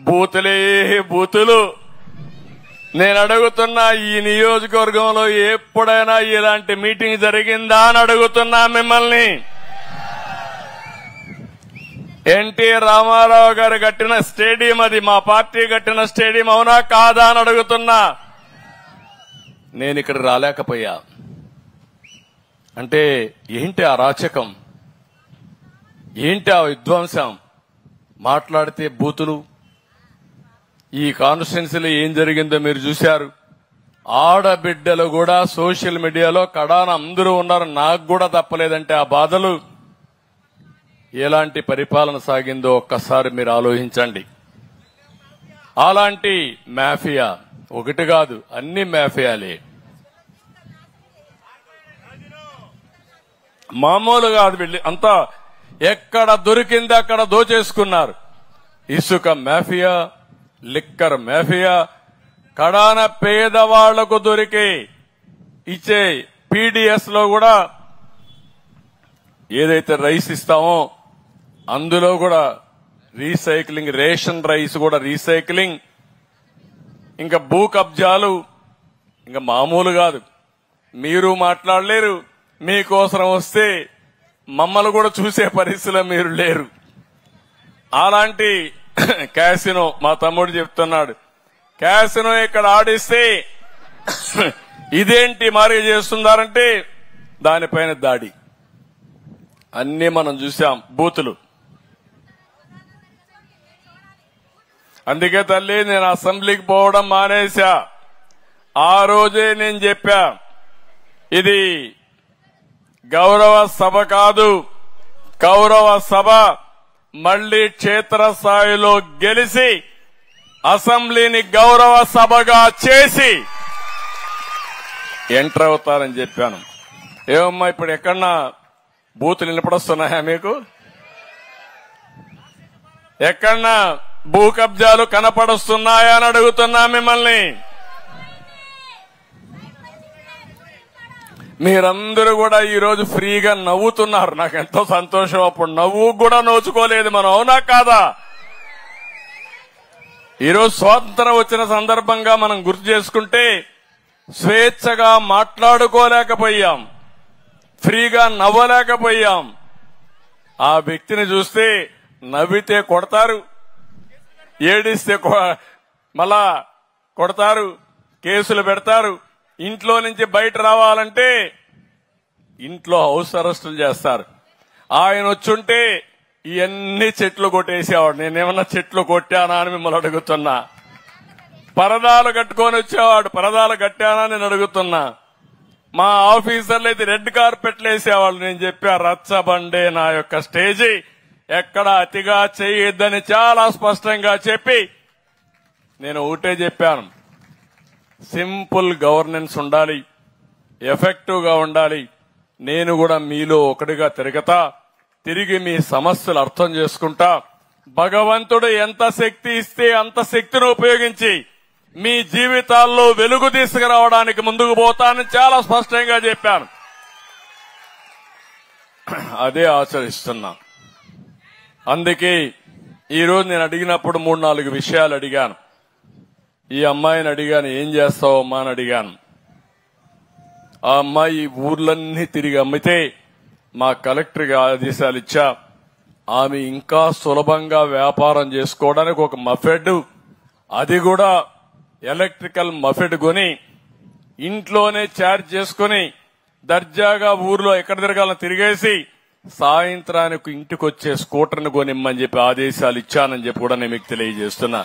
బూతులే బూతులు. నేను అడుగుతున్నా, ఈ నియోజకవర్గంలో ఎప్పుడైనా ఇలాంటి మీటింగ్ జరిగిందా అని అడుగుతున్నా మిమ్మల్ని. ఎన్టీ రామారావు గారు కట్టిన స్టేడియం అది, మా పార్టీ కట్టిన స్టేడియం అవునా కాదా అని అడుగుతున్నా. నేను ఇక్కడ రాలేకపోయా అంటే ఏంటి ఆ రాచకం, ఏంటి ఆ విధ్వంసం? మాట్లాడితే బూతులు. ఈ కాన్స్టిట్యున్సీలో ఏం జరిగిందో మీరు చూశారు. ఆడబిడ్డలు కూడా సోషల్ మీడియాలో కడాన అందరూ ఉన్నారు. నాకు కూడా తప్పలేదంటే ఆ బాధలు. ఎలాంటి పరిపాలన సాగిందో ఒక్కసారి మీరు ఆలోచించండి. అలాంటి మాఫియా ఒకటి కాదు, అన్ని మాఫియాలే. మామూలు కాదు, వీళ్ళు అంతా ఎక్కడ దొరికింది అక్కడ దోచేసుకున్నారు. ఇసుక మాఫియా, లిక్కర్ మాఫియా, కడాన పేదవాళ్లకు దొరికే ఇచ్చే పీడీఎస్ లో కూడా ఏదైతే రైస్ ఇస్తామో అందులో కూడా రీసైక్లింగ్, రేషన్ రైస్ కూడా రీసైక్లింగ్. ఇంకా భూ కబ్జాలు ఇంకా మామూలు కాదు. మీరు మాట్లాడలేరు, మీకోసం వస్తే మమ్మల్ని కూడా చూసే పరిస్థితిలో మీరు లేరు. అలాంటి క్యాసినో మా తమ్ముడు చెప్తున్నాడు, క్యాసినో ఇక్కడ ఆడిస్తే ఇదేంటి మరి చేస్తున్నారంటే దానిపైన దాడి. అన్ని మనం చూసాం, బూతులు. అందుకే తల్లి నేను అసెంబ్లీకి పోవడం మానేశా. ఆ రోజే నేను చెప్పా, ఇది గౌరవ సభ కాదు, కౌరవ సభ. మళ్లీ క్షేత్రస్థాయిలో గెలిచి అసెంబ్లీని గౌరవ సభగా చేసి ఎంటర్ అవుతారని చెప్పాను. ఏమమ్మా ఇప్పుడు ఎక్కడన్నా బూతులు వినపడొస్తున్నాయా మీకు? ఎక్కడన్నా భూ కబ్జాలు కనపడొస్తున్నాయా అని అడుగుతున్నా మిమ్మల్ని. మీరందరూ కూడా ఈ రోజు ఫ్రీగా నవ్వుతున్నారు, నాకు ఎంతో సంతోషం. అప్పుడు నవ్వు కూడా నోచుకోలేదు మనం, అవునా కాదా? ఈరోజు స్వాతంత్రం వచ్చిన సందర్భంగా మనం గుర్తు చేసుకుంటే స్వేచ్ఛగా మాట్లాడుకోలేకపోయాం, ఫ్రీగా నవ్వలేకపోయాం. ఆ వ్యక్తిని చూస్తే నవ్వితే కొడతారు, ఏడిస్తే మళ్ళా కొడతారు, కేసులు పెడతారు. ఇంట్లో నుంచి బయట రావాలంటే ఇంట్లో హౌస్ అరెస్టులు చేస్తారు. ఆయన వచ్చుంటే ఇవన్నీ చెట్లు కొట్టేసేవాడు. నేనేమన్నా చెట్లు కొట్టానా అని మిమ్మల్ని అడుగుతున్నా. పరదాలు కట్టుకొని వచ్చేవాడు, పరదాలు కట్టానా నేను అడుగుతున్నా. మా ఆఫీసర్లు అయితే రెడ్ కార్పెట్లు వేసేవాళ్ళు. నేను చెప్పా, రచ్చబండే నా యొక్క స్టేజీ, ఎక్కడ అతిగా చేయొద్దని చాలా స్పష్టంగా చెప్పి నేను ఒకటే చెప్పాను, సింపుల్ గవర్నెన్స్ ఉండాలి, ఎఫెక్టివ్ గా ఉండాలి. నేను కూడా మీలో ఒకటిగా తిరిగి మీ సమస్యలు అర్థం చేసుకుంటా. భగవంతుడు ఎంత శక్తి ఇస్తే అంత శక్తిని ఉపయోగించి మీ జీవితాల్లో వెలుగు తీసుకురావడానికి ముందుకు పోతానని చాలా స్పష్టంగా చెప్పాను. అదే ఆచరిస్తున్నా. అందుకే ఈరోజు నేను అడిగినప్పుడు 3-4 విషయాలు అడిగాను. ఈ అమ్మాయిని అడిగాను, ఏం చేస్తావమ్మా అని అడిగాను. ఆ అమ్మాయి ఊర్లన్నీ తిరిగి అమ్మితే మా కలెక్టర్కి ఆదేశాలు ఇచ్చా, ఆమె ఇంకా సులభంగా వ్యాపారం చేసుకోవడానికి ఒక మఫెడ్, అది కూడా ఎలక్ట్రికల్ మఫెడ్ కొని ఇంట్లోనే ఛార్జ్ చేసుకుని దర్జాగా ఊర్లో ఎక్కడ తిరగాలని తిరిగేసి సాయంత్రానికి ఇంటికి వచ్చే స్కూటర్ని కొనిమ్మని చెప్పి ఆదేశాలు ఇచ్చానని చెప్పి కూడా నేను మీకు తెలియజేస్తున్నా.